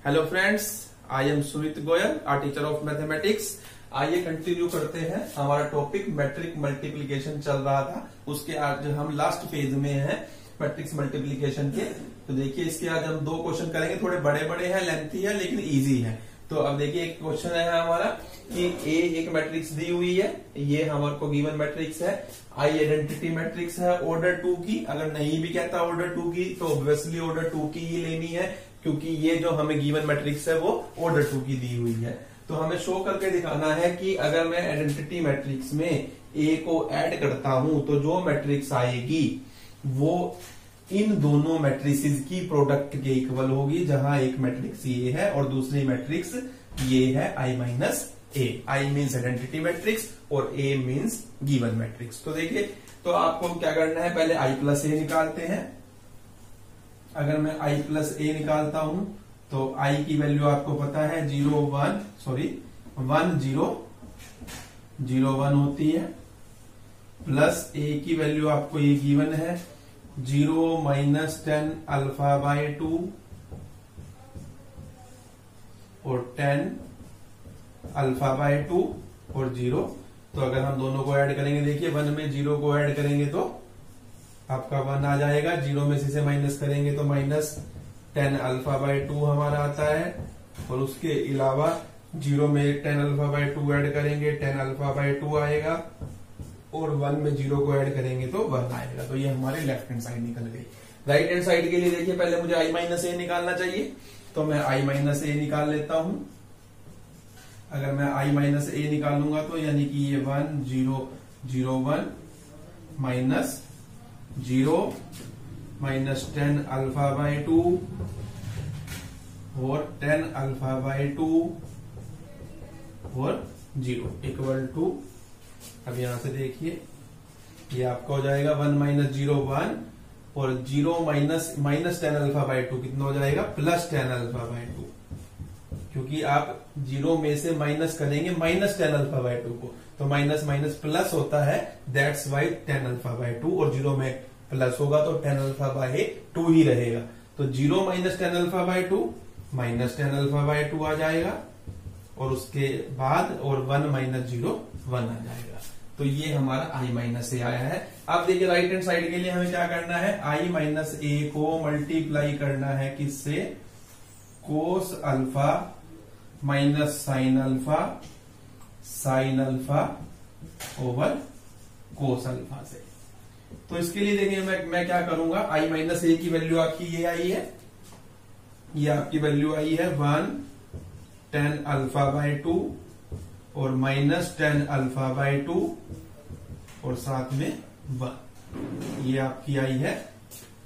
Hello friends, I am Sumit Goyal, a teacher of mathematics. आइए continue करते हैं हमारा टॉपिक मैट्रिक मल्टीप्लिकेशन चल रहा था, उसके आज हम लास्ट फेज में हैं मैट्रिक्स मल्टीप्लिकेशन के। तो देखिए इसके आज हम दो क्वेश्चन करेंगे, थोड़े बड़े बड़े हैं, लेंथी है लेकिन इजी है। तो अब देखिए एक क्वेश्चन है हमारा कि ए एक मैट्रिक्स दी हुई है, ये हमारे को गिवन मैट्रिक्स है, आई आइडेंटिटी मैट्रिक्स है ऑर्डर 2 की। अगर नहीं भी कहता ऑर्डर 2 की तो ऑब्वियसली ऑर्डर 2 की ही लेनी है, क्योंकि ये जो हमें गिवन मैट्रिक्स है वो ऑर्डर 2 की दी हुई है। तो हमें शो करके दिखाना है कि अगर मैं आइडेंटिटी मैट्रिक्स में ए को ऐड करता हूं तो जो मैट्रिक्स आएगी वो इन दोनों मैट्रिसेस की प्रोडक्ट के इक्वल होगी, जहां एक मैट्रिक्स ये है और दूसरी मैट्रिक्स ये है I minus A. I means identity matrix और ए मीन्स गिवन मैट्रिक्स। तो देखिए, तो आपको क्या करना है, पहले आई प्लस ए निकालते हैं। अगर मैं आई प्लस ए निकालता हूं तो आई की वैल्यू आपको पता है 1 0 1 होती है, प्लस ए की वैल्यू आपको ये गिवन है 0 माइनस 10 अल्फा बाय 2 और 10 अल्फा बाय 2 और 0। तो अगर हम दोनों को ऐड करेंगे, देखिए 1 में 0 को ऐड करेंगे तो आपका 1 आ जाएगा, 0 में से माइनस करेंगे तो माइनस 10 अल्फा बाय 2 हमारा आता है, और उसके अलावा 0 में 10 अल्फा बाय 2 ऐड करेंगे 10 अल्फा बाय 2 आएगा, और 1 में 0 को ऐड करेंगे तो 1 आएगा। तो ये हमारी लेफ्ट हैंड साइड निकल गई। राइट हैंड साइड के लिए देखिए पहले मुझे आई माइनस ए निकालना चाहिए, तो मैं आई माइनस ए निकाल लेता हूं। अगर मैं आई माइनस ए निकालूंगा तो यानी कि ये 1 0 0 1 माइनस 0 माइनस 10 अल्फा बाय 2 और 10 अल्फा बाय 2 और 0 इक्वल टू, अब यहां से देखिए ये आपका हो जाएगा 1 माइनस 0 1 और 0 माइनस 10 अल्फा बाय 2 कितना हो जाएगा, प्लस 10 अल्फा बाय 2, क्योंकि आप 0 में से माइनस करेंगे माइनस 10 अल्फा बाय 2 को, तो माइनस माइनस प्लस होता है, दैट्स वाई 10 अल्फा बाय 2, और 0 में प्लस होगा तो 10 अल्फा बाय 2 ही रहेगा। तो 0 minus 10 alpha by 2 minus 10 alpha by 2 आ जाएगा, और उसके बाद और 1 माइनस 0 1 आ जाएगा। तो ये हमारा आई माइनस ए आया है। अब देखिए राइट हैंड साइड के लिए हमें क्या करना है, आई माइनस ए को मल्टीप्लाई करना है किससे, cos alpha minus sine alpha over cos alpha से। तो इसके लिए देखिए मैं क्या करूंगा, आई माइनस ए की वैल्यू आपकी ये आई है, ये आपकी वैल्यू आई है 1 10 अल्फा बाय 2 और माइनस 10 अल्फा बाय 2 और साथ में 1, ये आपकी आई है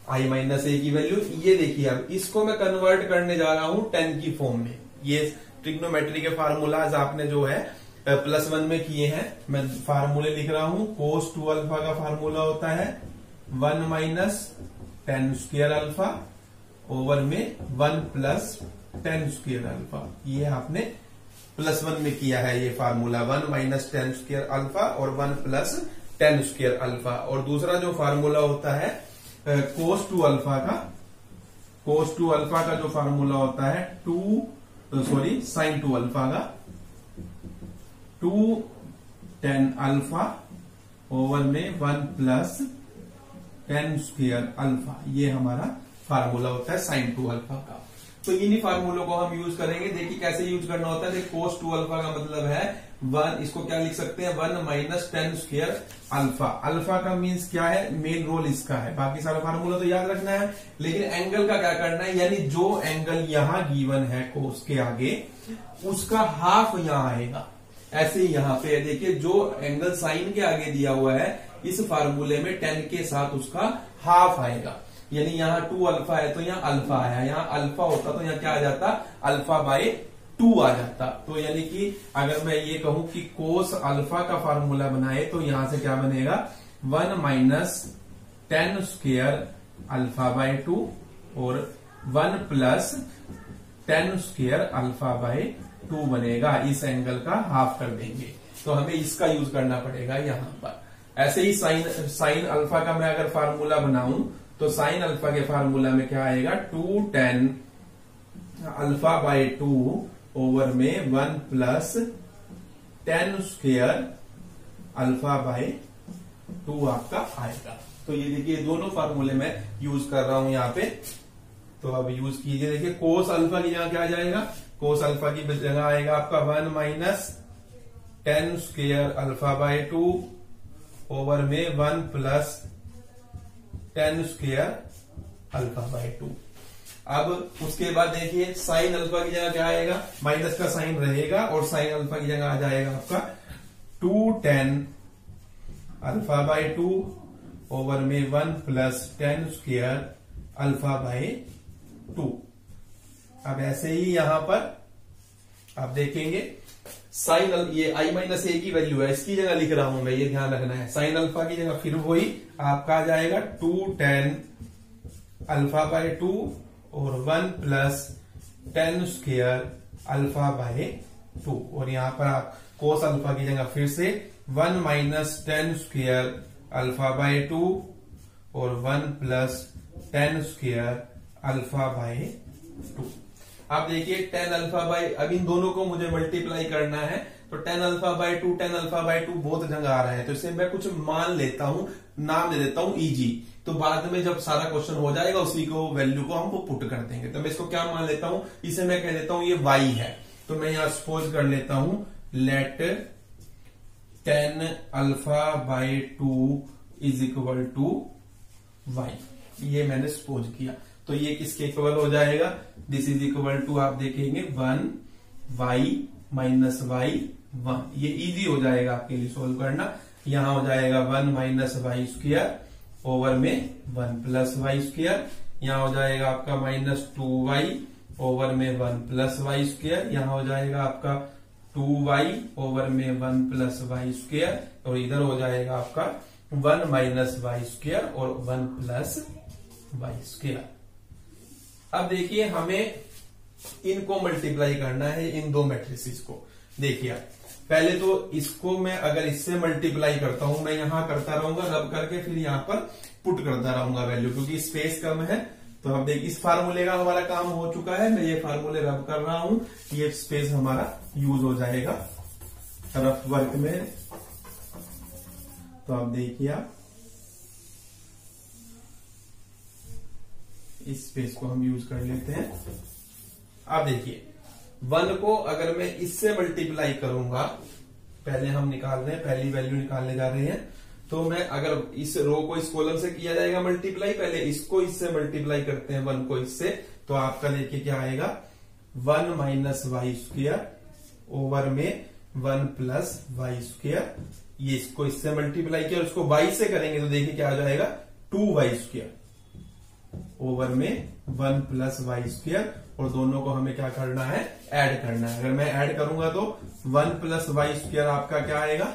आई माइनस ए की वैल्यू। ये देखिए अब इसको मैं कन्वर्ट करने जा रहा हूं 10 की फॉर्म में। ये ट्रिग्नोमेट्री के फार्मूलाज आपने जो है +1 में किए हैं, मैं फार्मूले लिख रहा हूं। कोस 2 अल्फा का फार्मूला होता है 1 माइनस 10 स्क्वायर अल्फा ओवर में 1 प्लस 10 स्क्वायर अल्फा। ये आपने +1 में किया है ये फार्मूला, 1 माइनस 10 स्क्वायर अल्फा और 1 प्लस 10 स्क्वायर अल्फा। और दूसरा जो फार्मूला होता है कोस 2 अल्फा का जो फार्मूला होता है साइन 2 अल्फा का 2 10 अल्फा ओवर में 1 प्लस 10 स्क्वायर अल्फा, ये हमारा फार्मूला होता है साइन 2 अल्फा का। तो इन्हीं फार्मूलों को हम यूज करेंगे। देखिए कैसे यूज करना होता है, कोस 2 अल्फा का मतलब है 1, इसको क्या लिख सकते हैं 1 माइनस 10 स्क्वायर अल्फा। अल्फा का मीन्स क्या है, मेन रोल इसका है, बाकी सारा फार्मूला तो याद रखना है, लेकिन एंगल का क्या करना है, यानी जो एंगल यहां गिवन है कोस के आगे उसका हाफ यहां आएगा। ऐसे ही यहां पे देखिए जो एंगल साइन के आगे दिया हुआ है इस फार्मूले में 10 के साथ उसका हाफ आएगा, यानी यहाँ 2 अल्फा है तो यहाँ अल्फा आया, यहाँ अल्फा होता तो यहाँ क्या आ जाता, अल्फा बाय 2 आ जाता। तो यानी कि अगर मैं ये कहूं कि कोस अल्फा का फार्मूला बनाए तो यहां से क्या बनेगा 1 माइनस 10 स्क्वायर अल्फा बाय 2 और 1 प्लस 10 स्क्वायर अल्फा बाय 2 बनेगा। इस एंगल का हाफ कर देंगे, तो हमें इसका यूज करना पड़ेगा यहां पर। ऐसे ही साइन अल्फा का मैं अगर फार्मूला बनाऊं तो साइन अल्फा के फार्मूला में क्या आएगा 2 10 अल्फा बाय 2 ओवर में 1 plus tan square alpha by 2 आपका आएगा। तो ये देखिए दोनों फार्मूले मैं यूज कर रहा हूं यहाँ पे, तो अब यूज कीजिए। देखिए कोस अल्फा की जगह क्या आ जाएगा, कोस अल्फा की जगह आएगा आपका 1 minus tan square alpha by 2 over में 1 plus tan square alpha by 2। अब उसके बाद देखिए साइन अल्फा की जगह क्या आएगा, माइनस का साइन रहेगा और साइन अल्फा की जगह आ जाएगा आपका 2 tan अल्फा बाय 2 ओवर में 1 plus tan square alpha by 2। अब ऐसे ही यहां पर आप देखेंगे साइन ये i माइनस ए की वैल्यू है, इसकी जगह लिख रहा हूं मैं, ये ध्यान रखना है। साइन अल्फा की जगह फिर वही आपका आ जाएगा 2 tan अल्फा बाय 2 और 1 plus tan square alpha by 2। और यहां पर आप कोस अल्फा की जगह फिर से 1 minus tan square alpha by 2 और 1 plus tan square alpha by 2। आप देखिए tan अल्फा बाय, अब इन दोनों को मुझे मल्टीप्लाई करना है, तो tan alpha by 2 tan alpha by 2 बहुत जगह आ रहा है, तो इसे मैं कुछ मान लेता हूं, नाम दे देता हूं ईजी। तो बाद में जब सारा क्वेश्चन हो जाएगा उसी को वैल्यू को हम पुट कर देंगे। तो मैं इसको क्या मान लेता हूं, इसे मैं कह देता हूं ये y है। तो मैं यहां सपोज कर लेता हूं let tan alpha by 2 is equal to y। ये मैंने सपोज किया, तो ये किसके इक्वल हो जाएगा, दिस इज इक्वल टू आप देखेंगे 1 y माइनस y 1। ये इजी हो जाएगा आपके लिए सोल्व करना। यहां हो जाएगा 1 माइनस वाई स्क्वायर ओवर में 1 प्लस वाई स्क्वायर। यहां हो जाएगा आपका माइनस 2y ओवर में 1 प्लस वाई स्क्वायर। यहां हो जाएगा आपका 2y ओवर में 1 प्लस वाई स्क्वायर, और इधर हो जाएगा आपका 1 माइनस वाई स्क्वायर और 1 प्लस वाई स्क्वायर। अब देखिए हमें इनको मल्टीप्लाई करना है, इन दो मैट्रिसेस को। देखिए पहले तो इसको मैं अगर इससे मल्टीप्लाई करता हूं, मैं यहां करता रहूंगा रब करके, फिर यहां पर पुट करता रहूंगा वैल्यू, क्योंकि स्पेस कम है। तो अब देखिए इस फार्मूले का हमारा काम हो चुका है, मैं ये फार्मूले रब कर रहा हूं, ये स्पेस हमारा यूज हो जाएगा रफ वर्क में। तो अब देखिए आप इस स्पेस को हम यूज कर लेते हैं। अब देखिए 1 को अगर मैं इससे मल्टीप्लाई करूंगा, पहले हम निकाल रहे हैं, पहली वैल्यू निकालने जा रहे हैं, तो मैं अगर इस रो को इस कॉलम से किया जाएगा मल्टीप्लाई, पहले इसको इससे मल्टीप्लाई करते हैं 1 को इससे, तो आपका देखिए क्या आएगा 1 माइनस वाई स्क्वायर ओवर में 1 प्लस वाई स्क्वायर। ये इसको इससे मल्टीप्लाई किया और इसको y से करेंगे तो देखिए क्या आ जाएगा 2y स्क्वायर ओवर में 1 प्लस वाई स्क्वायर। और दोनों को हमें क्या करना है, ऐड करना है। अगर मैं ऐड करूंगा तो 1 प्लस वाई स्क्वायर आपका क्या आएगा,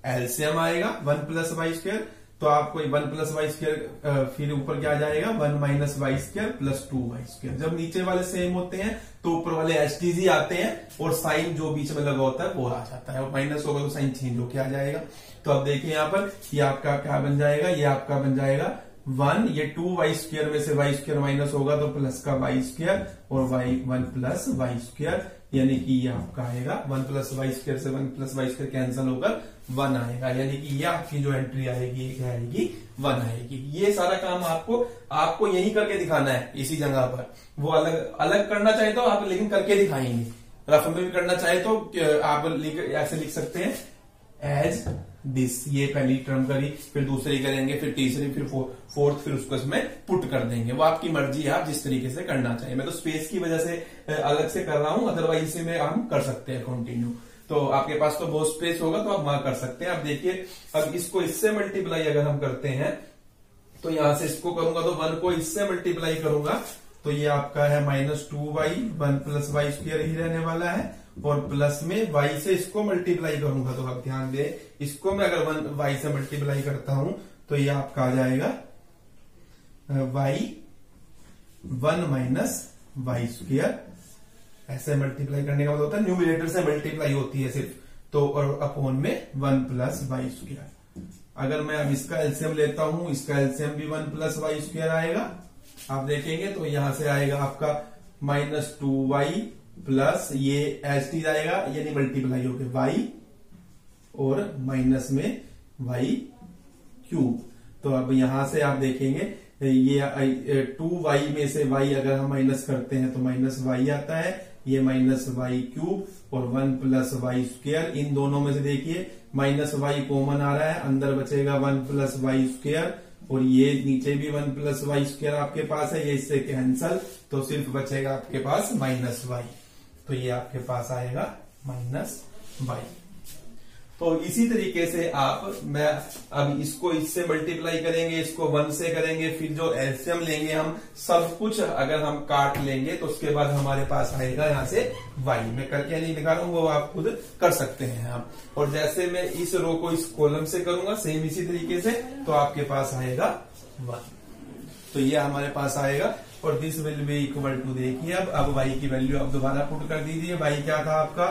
एलसीएम आएगा 1 प्लस वाई स्क्वायर। तो आपको 1 प्लस वाई स्क्वायर फिर ऊपर क्या आ जाएगा 1 minus Y square plus 2y square. जब नीचे वाले सेम होते हैं तो ऊपर वाले एचटीजी आते हैं और साइन जो बीच में लगा होता है वो आ जाता है, और माइनस होगा तो साइन चेंज होके आ जाएगा। तो अब देखिए यहाँ पर ये आपका क्या बन जाएगा, ये आपका बन जाएगा 1, ये 2y स्क्वायर में से y स्क्वायर माइनस होगा तो प्लस का y स्क्वायर और 1 प्लस वाई स्क्वायर, यानी कि ये आपका आएगा 1 प्लस वाई स्क्वायर से 1 प्लस वाई स्क्वायर कैंसिल होकर 1 आएगा, यानी कि ये आपकी जो एंट्री आएगी क्या आएगी 1 आएगी। ये सारा काम आपको यही करके दिखाना है इसी जगह पर। वो अलग अलग करना चाहे तो आप लेकिन करके दिखाएंगे, रफ में भी करना चाहे तो आप ऐसे लिख सकते हैं एज दिस। ये पहली टर्म करी, फिर दूसरी करेंगे, फिर तीसरी, फिर फोर्थ, फिर उसको इसमें पुट कर देंगे। वो आपकी मर्जी है, आप जिस तरीके से करना चाहिए। मैं तो स्पेस की वजह से अलग से कर रहा हूं, अदरवाइज इसे में हम कर सकते हैं कंटिन्यू। तो आपके पास तो बहुत स्पेस होगा तो आप वहां कर सकते हैं। अब देखिए अब इसको इससे मल्टीप्लाई अगर हम करते हैं तो यहां से इसको करूंगा तो 1 को इससे मल्टीप्लाई करूंगा तो ये आपका है minus 2y 1 plus y square ही रहने वाला है, और प्लस में y से इसको मल्टीप्लाई करूंगा। तो आप ध्यान दें, इसको मैं अगर y से मल्टीप्लाई करता हूं तो ये आपका आ जाएगा y 1 माइनस वाई स्क्वायर। ऐसे मल्टीप्लाई करने का मतलब होता है न्यूमरेटर से मल्टीप्लाई होती है सिर्फ, तो और अपॉन में 1 प्लस वाई स्क्वायर। अगर मैं अब इसका एलसीएम लेता हूं, इसका एलसीएम भी 1 प्लस वाई स्क्वायर आएगा। आप देखेंगे तो यहां से आएगा आपका माइनस 2y प्लस ये एच टी जाएगा यानी मल्टीप्लाई हो गया y और माइनस में y क्यूब। तो अब यहां से आप देखेंगे ये 2y में से y अगर हम माइनस करते हैं तो माइनस y आता है, ये माइनस y क्यूब और 1 प्लस वाई स्क्वायर। इन दोनों में से देखिए माइनस y कॉमन आ रहा है, अंदर बचेगा 1 प्लस वाई स्क्वायर और ये नीचे भी 1 प्लस वाई स्क्वायर आपके पास है, ये इससे कैंसल, तो सिर्फ बचेगा आपके पास माइनस y। तो ये आपके पास आएगा माइनस y। तो इसी तरीके से मैं अब इसको इससे मल्टीप्लाई करेंगे, इसको 1 से करेंगे, फिर जो एलसीएम लेंगे हम सब कुछ अगर हम काट लेंगे तो उसके बाद हमारे पास आएगा यहाँ से y। मैं करके नहीं दिखा रहा हूँ, वो आप खुद कर सकते हैं आप। और जैसे मैं इस रो को इस कॉलम से करूंगा सेम इसी तरीके से, तो आपके पास आएगा 1। तो ये हमारे पास आएगा और this will be equal to, देखिए अब y की वैल्यू अब दोबारा पुट कर दीजिए। y क्या था आपका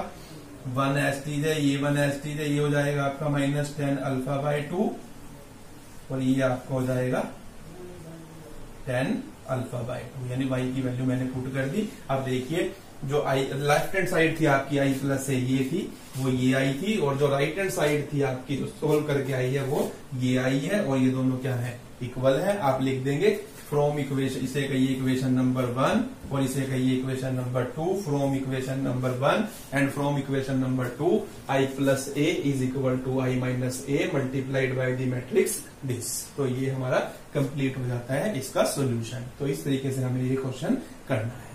1 एच टी है, ये 1 एच टी है, ये हो जाएगा आपका माइनस 10 अल्फा बाय 2 और ये आपका हो जाएगा 10 अल्फा बाय 2, यानी y की वैल्यू मैंने पुट कर दी। अब देखिए जो लेफ्ट हैंड साइड थी आपकी आई प्लस से ये थी, वो ये आई थी, और जो राइट हैंड साइड थी आपकी जो सोल्व करके आई है वो ये आई है, और ये दोनों क्या है इक्वल है। आप लिख देंगे फ्रॉम इक्वेशन, इसे कहिए इक्वेशन नंबर 1 और इसे कहिए equation number 2। From equation number 1 and from equation number 2 I plus A is equal to I minus A multiplied by the matrix this. तो ये हमारा कंप्लीट हो जाता है इसका सोल्यूशन। तो इस तरीके से हमें ये क्वेश्चन करना है।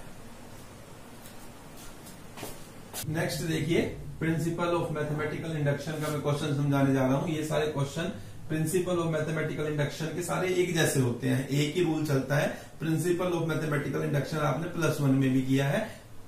नेक्स्ट देखिए प्रिंसिपल ऑफ मैथमेटिकल इंडक्शन का मैं क्वेश्चन समझाने जा रहा हूं। ये सारे question principal of mathematical induction के सारे एक जैसे होते हैं, एक ही रूल चलता है। प्रिंसिपल ऑफ मैथमेटिकल इंडक्शन आपने +1 में भी किया है,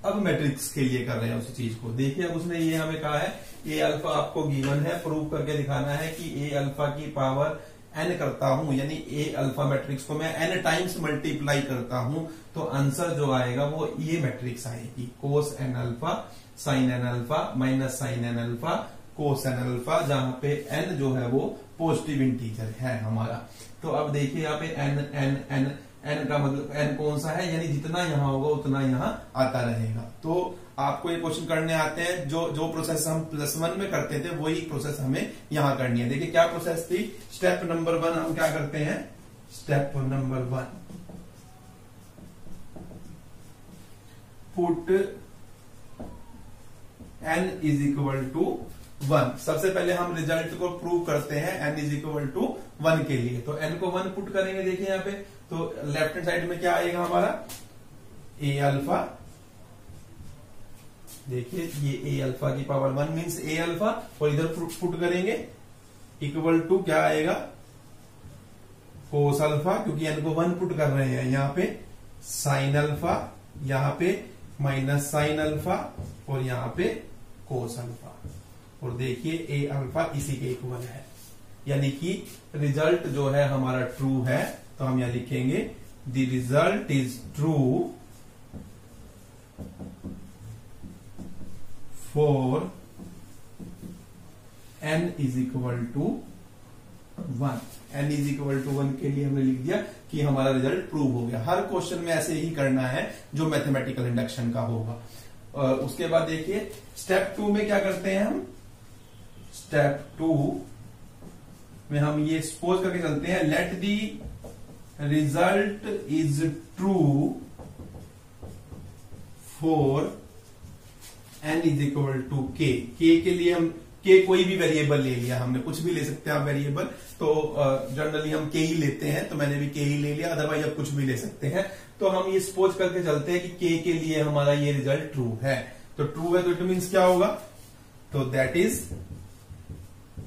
अब मैट्रिक्स के लिए कर रहे हैं उसी चीज को। देखिए अब उसने ये हमें कहा है ए अल्फा आपको गिवन है, प्रूव करके दिखाना है कि ए अल्फा की पावर n करता हूं, यानी ए अल्फा मैट्रिक्स को मैं n टाइम्स मल्टीप्लाई करता हूं, तो आंसर जो आएगा वो ये मैट्रिक्स आएगी cos n alpha sine n alpha minus sine n alpha cos n alpha, जहां पे n जो है वो पॉजिटिव इंटीजर है हमारा। तो अब देखिए यहाँ पे n का मतलब n कौन सा है, यानी जितना यहाँ होगा उतना यहाँ आता रहेगा। तो आपको ये क्वेश्चन करने आते हैं, जो प्रोसेस हम +1 में करते थे वही प्रोसेस हमें यहाँ करनी है। देखिए क्या प्रोसेस थी, स्टेप नंबर 1 हम क्या करते हैं, step number 1 put n is equal to 1। सबसे पहले हम रिजल्ट को प्रूव करते हैं n इज इक्वल टू 1 के लिए। तो n को 1 पुट करेंगे, देखिए यहाँ पे तो लेफ्ट हैंड साइड में क्या आएगा हमारा a अल्फा, देखिए ये a अल्फा की पावर 1 मीन्स a अल्फा, और इधर पुट करेंगे इक्वल टू क्या आएगा कोस अल्फा, क्योंकि n को 1 पुट कर रहे हैं यहाँ पे साइन अल्फा, यहाँ पे माइनस साइन अल्फा और यहाँ पे कोस अल्फा। और देखिए a अल्फा इसी के इक्वल है, यानी कि रिजल्ट जो है हमारा ट्रू है। तो हम यहां लिखेंगे the result is true for n is equal to 1। n is equal to 1 के लिए हमने लिख दिया कि हमारा रिजल्ट प्रूव हो गया। हर क्वेश्चन में ऐसे ही करना है जो मैथमेटिकल इंडक्शन का होगा। उसके बाद देखिए स्टेप 2 में क्या करते हैं हम, स्टेप 2 में हम ये सपोज करके चलते हैं let the result is true for n is equal to k। k के लिए हम k कोई भी वेरिएबल ले लिया, हमने कुछ भी ले सकते हैं आप वेरिएबल, तो जनरली हम k ही लेते हैं, तो मैंने भी k ही ले लिया, अदरवाइज आप कुछ भी ले सकते हैं। तो हम ये सपोज करके चलते हैं कि k के लिए हमारा ये रिजल्ट ट्रू है। तो ट्रू है तो इट मीन्स क्या होगा, तो दैट इज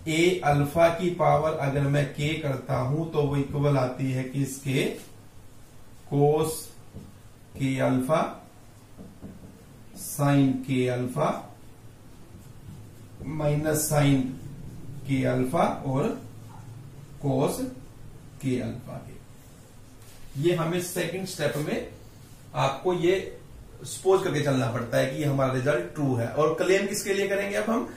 a अल्फा की पावर अगर मैं k करता हूं तो वो इक्वल आती है किसके, cos k alpha sine k alpha minus sine k alpha और कोस k अल्फा के। ये हमें सेकंड स्टेप में आपको ये सपोज करके चलना पड़ता है कि हमारा रिजल्ट ट्रू है। और क्लेम किसके लिए करेंगे अब हम,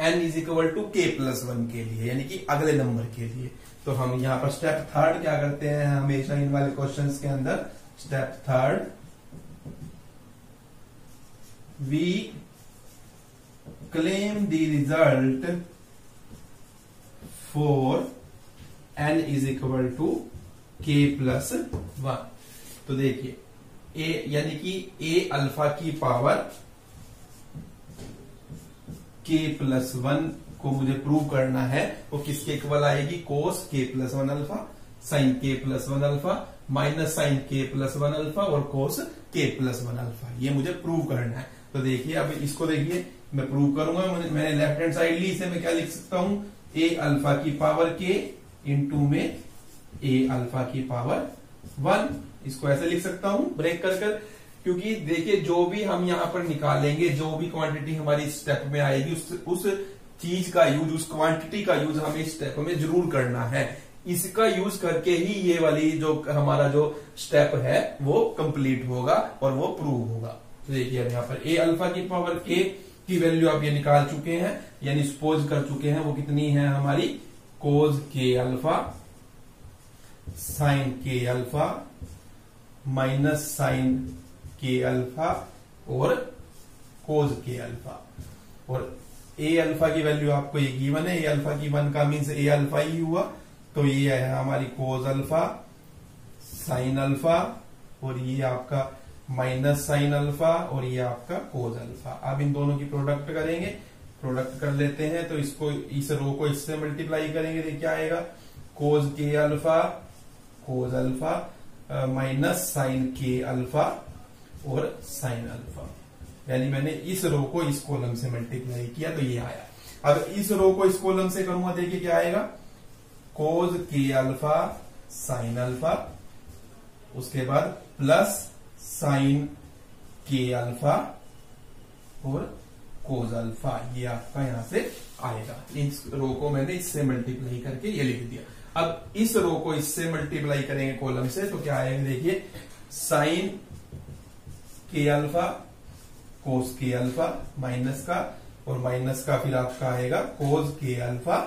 n is equal to k plus 1 के लिए, यानी कि अगले नंबर के लिए। तो हम यहां पर स्टेप 3 क्या करते हैं हमेशा इन वाले क्वेश्चंस के अंदर, step 3 we claim the result for n is equal to k plus 1। तो देखिए a यानी कि a अल्फा की पावर k प्लस 1 को मुझे प्रूव करना है, वो किसके इक्वल आएगी, cos k plus 1 alpha, sine k plus 1 alpha, minus sine k plus 1 alpha और कोस k प्लस 1 अल्फा। ये मुझे प्रूव करना है। तो देखिए अब इसको देखिए मैं प्रूव करूंगा। मैंने लेफ्ट हैंड साइड ली, इसे मैं क्या लिख सकता हूं, a अल्फा की पावर k इंटू में a अल्फा की पावर 1। इसको ऐसे लिख सकता हूं ब्रेक कर कर, क्योंकि देखिए जो भी हम यहाँ पर निकालेंगे, जो भी क्वांटिटी हमारी स्टेप में आएगी, उस चीज का यूज, उस क्वांटिटी का यूज हमें स्टेप में जरूर करना है। इसका यूज करके ही ये वाली जो हमारा जो स्टेप है वो कंप्लीट होगा और वो प्रूव होगा। तो देखिए अब यहाँ पर a अल्फा की पावर k की वैल्यू आप ये निकाल चुके हैं, यानी सपोज कर चुके हैं, वो कितनी है हमारी, cos k alpha sine k alpha minus sine k alpha और कोज k अल्फा। और a अल्फा की वैल्यू आपको ये गिवन है, a अल्फा की 1 का मीन्स a अल्फा ही हुआ, तो ये है हमारी कोज अल्फा साइन अल्फा और ये आपका माइनस साइन अल्फा और ये आपका कोज अल्फा। अब इन दोनों की प्रोडक्ट करेंगे, प्रोडक्ट कर लेते हैं। तो इसको, इस रो को इससे मल्टीप्लाई करेंगे तो क्या आएगा, cos k alpha cos alpha minus sine k alpha और साइन अल्फा। यानी मैंने इस रो को इस कॉलम से मल्टीप्लाई किया तो ये आया। अब इस रो को इस कॉलम से करूंगा, देखिए क्या आएगा, cos k alpha sine alpha, उसके बाद प्लस साइन k अल्फा और कोज अल्फा। ये आपका यहां से आएगा। इस रो को मैंने इससे मल्टीप्लाई करके ये लिख दिया। अब इस रो को इससे मल्टीप्लाई करेंगे कॉलम से तो क्या आएगा, देखिए sine k alpha cos k alpha minus का, और माइनस का फिर आपका आएगा कोस k अल्फा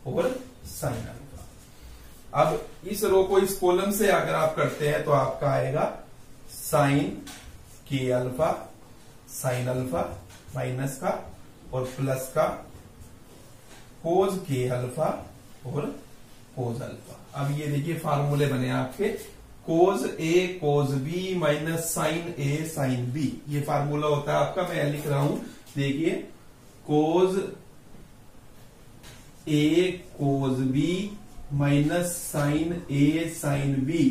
और साइन अल्फा। अब इस रो को इस कॉलम से अगर आप करते हैं तो आपका आएगा sine k alpha sine alpha minus का और प्लस का कोस k अल्फा और कोस अल्फा। अब ये देखिए फार्मूले बने आपके, cos a cos b minus sine a sine b। ये फार्मूला होता है आपका, मैं लिख रहा हूं, देखिए cos a cos b minus sine a sine b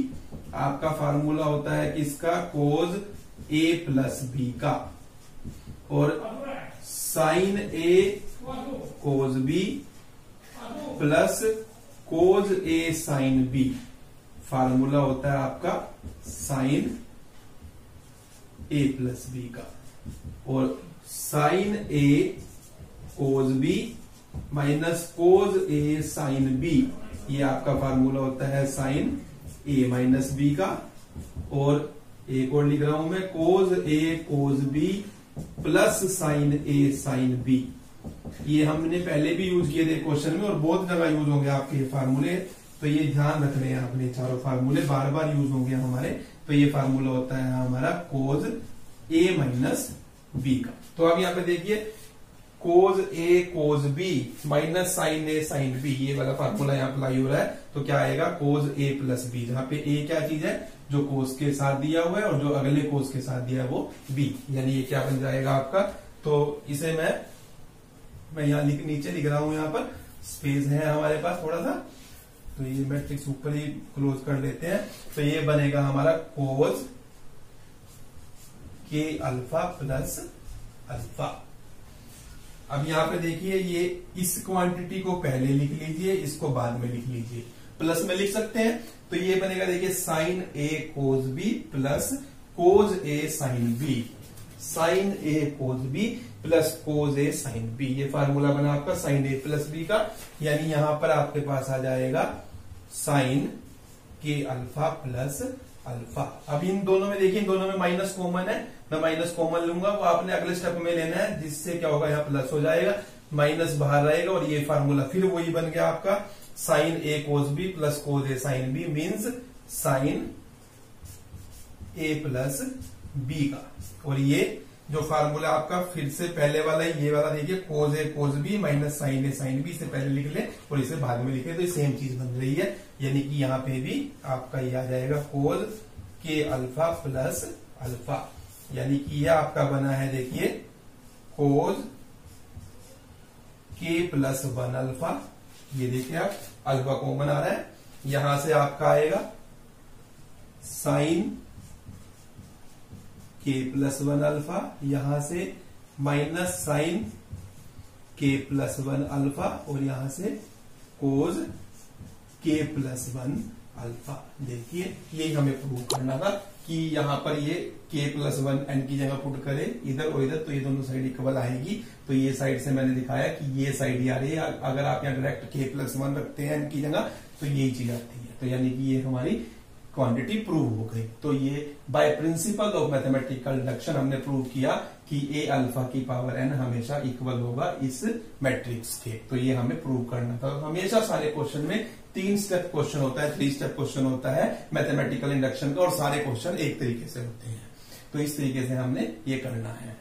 आपका फार्मूला होता है किसका, कोज a प्लस b का, और sine a cos b plus cos a sine b formula होता है आपका साइन a प्लस b का, और sine a cos b minus cos a sine b ये आपका फार्मूला होता है साइन a माइनस b का, और एक और लिख रहा हूं मैं, cos a cos b plus sine a sine b। ये हमने पहले भी यूज किए थे क्वेश्चन में और बहुत जगह यूज होंगे आपके ये फार्मूले, तो ये ध्यान रखने हैं अपने, चारों फार्मूले बार बार यूज होंगे हमारे। तो ये फार्मूला होता है हमारा कोज a माइनस b का। तो अब यहाँ पे देखिए cos a cos b minus sine a sine b, ये वाला फार्मूला यहाँ अप्लाई हो रहा है। तो क्या आएगा, कोज a प्लस b, जहाँ पे a क्या चीज है, जो कोस के साथ दिया हुआ है, और जो अगले कोस के साथ दिया है वो b, यानी ये क्या बन जाएगा आपका। तो इसे मैं यहाँ नीचे लिख रहा हूं, यहाँ पर स्पेस है हमारे पास थोड़ा सा, तो ये मैट्रिक्स ऊपर ही क्लोज कर देते हैं। तो ये बनेगा हमारा कोज k अल्फा प्लस अल्फा। अब यहाँ पे देखिए ये इस क्वांटिटी को पहले लिख लीजिए, इसको बाद में लिख लीजिए, प्लस में लिख सकते हैं। तो ये बनेगा देखिए sine a cos b plus cos a sine b, sine a cos b plus cos a sine b। ये फार्मूला बना आपका साइन a प्लस b का, यानी यहां पर आपके पास आ जाएगा sine k alpha plus alpha. अब इन दोनों में देखिए, इन दोनों में माइनस कॉमन है, मैं माइनस कॉमन लूंगा, वो आपने अगले स्टेप में लेना है, जिससे क्या होगा, यहाँ प्लस हो जाएगा, माइनस बाहर रहेगा, और ये फार्मूला फिर वही बन गया आपका sine a cos b plus cos a sine b means sine a plus b का, और ये जो फार्मूला आपका फिर से पहले वाला है, ये वाला देखिए, कोज ए कोज बी माइनस साइन ए साइन बी, इसे पहले लिख ले और इसे बाद में लिखे, तो सेम चीज बन रही है। यानी कि यहाँ पे भी आपका ये आ जाएगा कोज के अल्फा प्लस अल्फा, यानी कि यह आपका बना है देखिए कोज के प्लस 1 अल्फा। ये देखिए आप अल्फा कॉमन आ रहा है, यहां से आपका आएगा साइन के प्लस 1 अल्फा, यहां से माइनस साइन के प्लस 1 अल्फा और यहां से कोज के प्लस 1 अल्फा। देखिए यही हमें प्रूव करना था कि यहां पर ये के प्लस 1 एन की जगह पुट करे इधर और इधर, तो ये दोनों साइड इक्वल आएगी। तो ये साइड से मैंने दिखाया कि ये साइड ही आ रही है, अगर आप यहाँ डायरेक्ट के प्लस 1 रखते हैं एन की जगह तो यही चीज आती है। तो यानी कि ये हमारी क्वांटिटी प्रूव हो गई। तो ये by principle of mathematical deduction हमने प्रूव किया कि ए अल्फा की पावर एन हमेशा इक्वल होगा इस मैट्रिक्स के। तो ये हमें प्रूव करना था। हमेशा सारे क्वेश्चन में 3 स्टेप क्वेश्चन होता है, 3 स्टेप क्वेश्चन होता है मैथमेटिकल इंडक्शन का, और सारे क्वेश्चन एक तरीके से होते हैं। तो इस तरीके से हमने ये करना है।